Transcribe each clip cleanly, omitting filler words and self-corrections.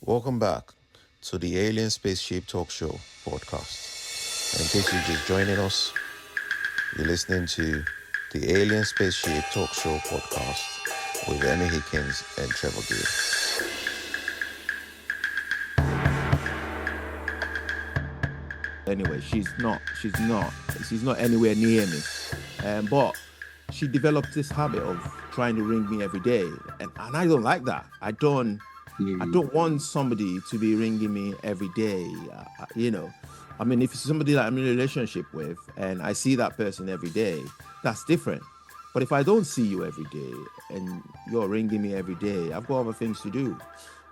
Welcome back to the Alien Spaceship Talk Show podcast. And in case you're just joining us, you're listening to the Alien Spaceship Talk Show podcast with Emmy Hikins and Trevor. Anyway, she's not anywhere near me. But she developed this habit of trying to ring me every day, and I don't like that. I don't want somebody to be ringing me every day. I mean, if it's somebody that I'm in a relationship with and I see that person every day, that's different. But if I don't see you every day and you're ringing me every day, I've got other things to do.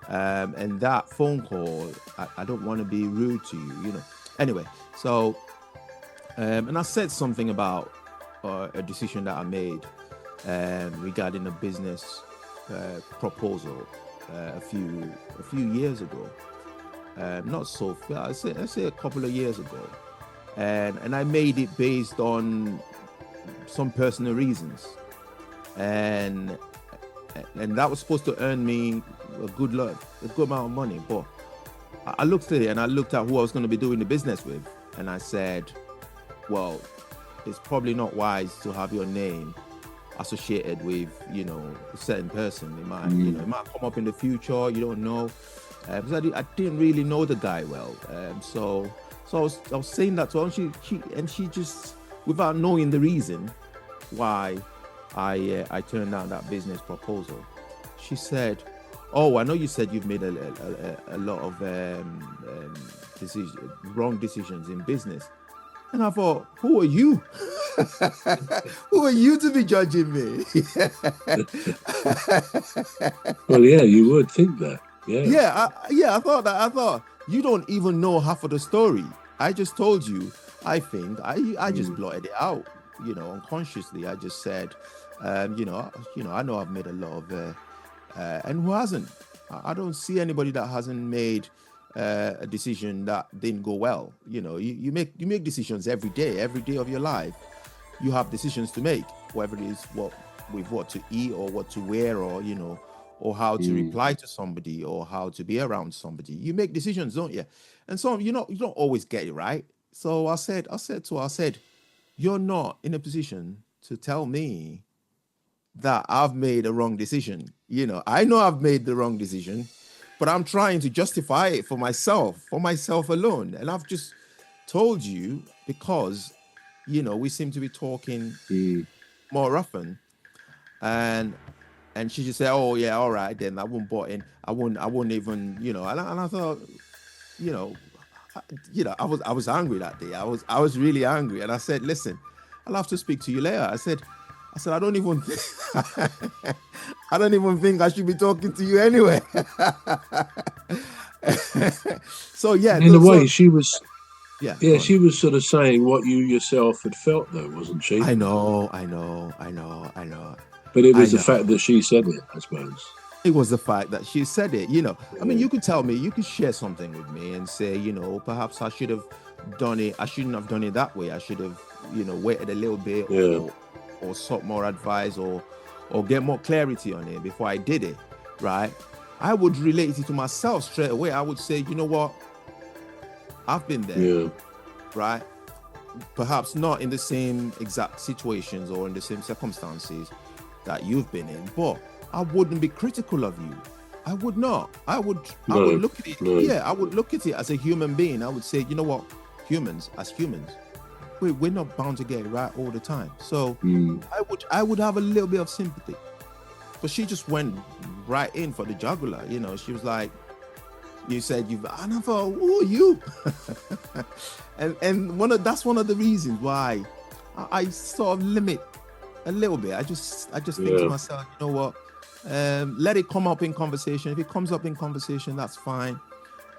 And that phone call, I don't want to be rude to you, Anyway, so, and I said something about a decision that I made regarding a business proposal a few years ago. Not so, I'd say a couple of years ago. And I made it based on some personal reasons. And that was supposed to earn me a good amount of money. But I looked at it and I looked at who I was going to be doing the business with. And I said, well, it's probably not wise to have your name associated with, a certain person. It might, it might come up in the future. You don't know. Because I didn't really know the guy well. So I was saying that to her, and she just, without knowing the reason why I turned down that business proposal, she said, "Oh, I know you said you've made a lot of wrong decisions in business." And I thought, who are you? Who are you to be judging me? Well, yeah, you would think that. Yeah. I thought that. I thought, you don't even know half of the story. I just told you. I think I just blotted it out. Unconsciously. I just said, I know I've made a lot of, and who hasn't? I don't see anybody that hasn't made a decision that didn't go well. You make decisions every day of your life. You have decisions to make, whether it is what to eat or what to wear, or how to reply to somebody or how to be around somebody. You make decisions, don't you? And so you don't always get it right. So I said to her, you're not in a position to tell me that I've made a wrong decision. I know I've made the wrong decision, but I'm trying to justify it for myself alone. And I've just told you because, we seem to be talking more often. And she just said, "Oh yeah, all right, then I won't butt in. I wouldn't even, And I thought, I was angry that day. I was really angry. And I said, listen, I'll have to speak to you later. I said, I don't even think I should be talking to you anyway. So yeah. In a way, she was. Yeah, she was sort of saying what you yourself had felt, though, wasn't she? I know. But it was the fact that she said it, I suppose. It was the fact that she said it, I mean, you could tell me, you could share something with me and say, perhaps I should have done it. I shouldn't have done it that way. I should have, waited a little bit or sought more advice or get more clarity on it before I did it, right? I would relate it to myself straight away. I would say, you know what? I've been there, right? Perhaps not in the same exact situations or in the same circumstances that you've been in, but I wouldn't be critical of you. I would not. I would look at it. No. Yeah, I would look at it as a human being. I would say, you know what? As humans, we're not bound to get it right all the time. So I would have a little bit of sympathy. But she just went right in for the jugular. She was like, you said and I thought, who are you? and that's one of the reasons why I sort of limit a little bit. I just think to myself, you know what? Let it come up in conversation. If it comes up in conversation, that's fine.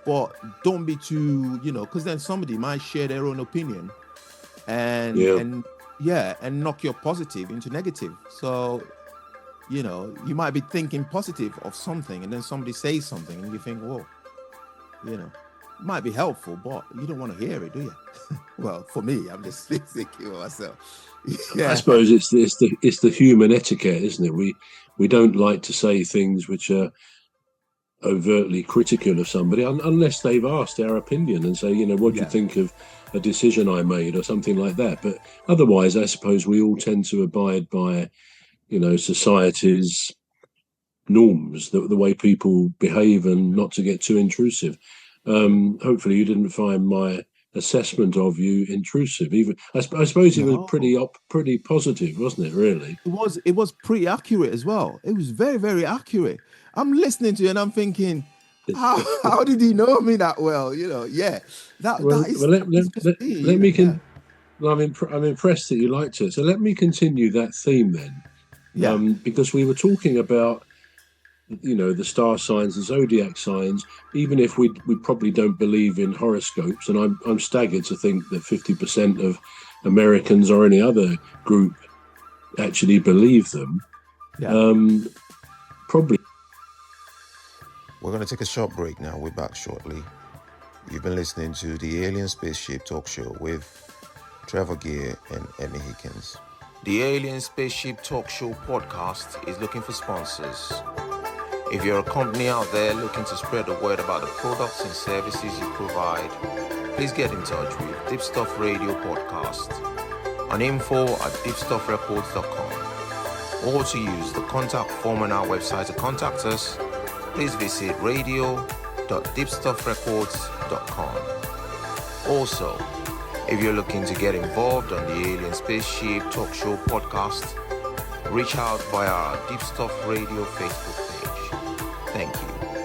But don't be too, because then somebody might share their own opinion and knock your positive into negative. So, you might be thinking positive of something and then somebody says something and you think, whoa, it might be helpful, but you don't want to hear it, do you? Well, for me, I'm just thinking of myself. I suppose it's the human etiquette, isn't it? We don't like to say things which are overtly critical of somebody unless they've asked our opinion and say, what do you think of a decision I made or something like that. But otherwise, I suppose we all tend to abide by, society's norms, the way people behave, and not to get too intrusive. Hopefully you didn't find my assessment of you intrusive. Even I suppose it was pretty positive, wasn't it? Really, it was pretty accurate as well. It was very, very accurate. I'm listening to you and I'm thinking, how did he know me that well? I'm impressed that you liked it. So let me continue that theme then. Because we were talking about the star signs, the zodiac signs, even if we probably don't believe in horoscopes, and I'm staggered to think that 50% of Americans or any other group actually believe them. Probably. We're going to take a short break now. We're back shortly. You've been listening to the Alien Spaceship Talk Show with Trevor Gear and Emmy Hikins. The Alien Spaceship Talk Show podcast is looking for sponsors. If you're a company out there looking to spread the word about the products and services you provide, please get in touch with Deepstuff Radio Podcast on info@deepstuffrecords.com, or to use the contact form on our website to contact us, please visit radio.deepstuffrecords.com. Also, if you're looking to get involved on the Alien Spaceship Talk Show podcast, reach out via our Deepstuff Radio Facebook page. Thank you.